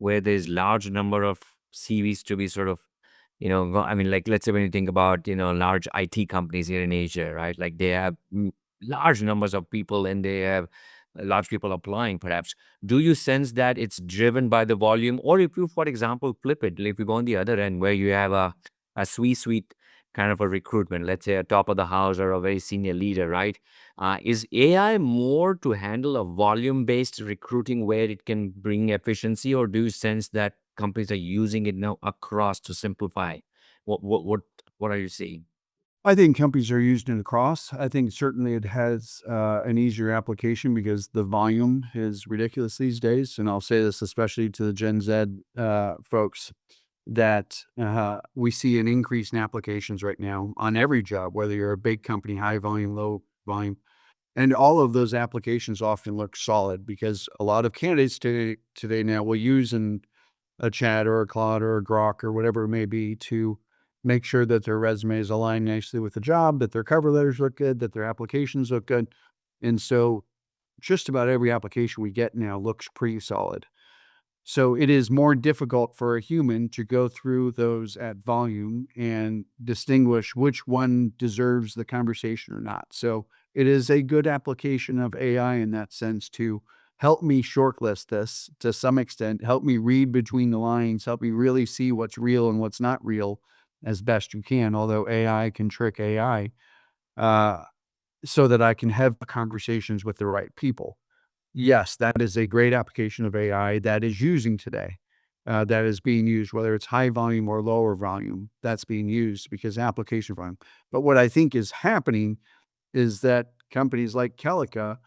where there's large number of CVs to be sort of, I mean, like, let's say when you think about, large IT companies here in Asia, right? Like they have large numbers of people and they have large people applying, perhaps. Do you sense that it's driven by the volume? Or if you, for example, flip it, if you go on the other end where you have a sweet kind of a recruitment, let's say a top of the house or a very senior leader, right? Is AI more to handle a volume-based recruiting where it can bring efficiency, or do you sense that companies are using it now across to simplify? What are you seeing? I think companies are using it across. I think certainly it has an easier application because the volume is ridiculous these days. And I'll say this especially to the Gen Z folks that we see an increase in applications right now on every job, whether you're a big company, high volume, low volume. And all of those applications often look solid because a lot of candidates today now will use a chat or a Claude or a Grok or whatever it may be to make sure that their resumes align nicely with the job, that their cover letters look good, that their applications look good. And so just about every application we get now looks pretty solid. So it is more difficult for a human to go through those at volume and distinguish which one deserves the conversation or not. So it is a good application of AI in that sense to help me shortlist this to some extent, help me read between the lines, help me really see what's real and what's not real as best you can. Although AI can trick AI, uh, so that I can have conversations with the right people. Yes, that is a great application of AI that is using today, that is being used, whether it's high volume or lower volume, that's being used because application volume. But what I think is happening is that companies like Calica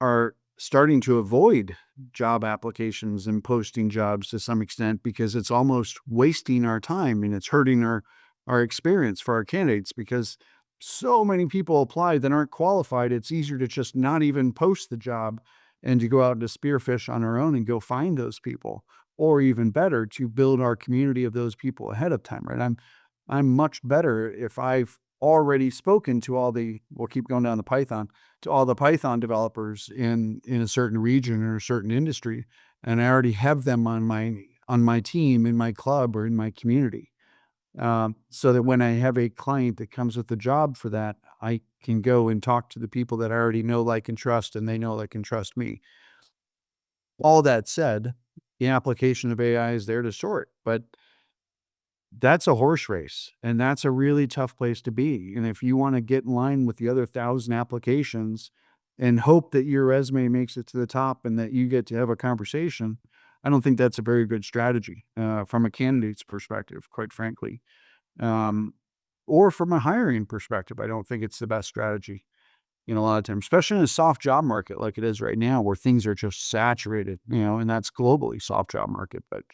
are starting to avoid job applications and posting jobs to some extent because it's almost wasting our time and it's hurting our experience for our candidates because so many people apply that aren't qualified. It's easier to just not even post the job and to go out to spearfish on our own and go find those people, or even better, to build our community of those people ahead of time. Right? I'm much better if I've already spoken to all the. We'll keep going down the Python to all the Python developers in a certain region or a certain industry, and I already have them on my team, in my club, or in my community. So that when I have a client that comes with a job for that, I can go and talk to the people that I already know, like, and trust, and they know, like, and trust me. All that said, the application of AI is there to sort, but that's a horse race, and that's a really tough place to be. And if you want to get in line with the other 1,000 applications and hope that your resume makes it to the top and that you get to have a conversation, I don't think that's a very good strategy from a candidate's perspective, quite frankly. Um, or from a hiring perspective, I don't think it's the best strategy a lot of times, especially in a soft job market like it is right now, where things are just saturated, and that's globally soft job market. But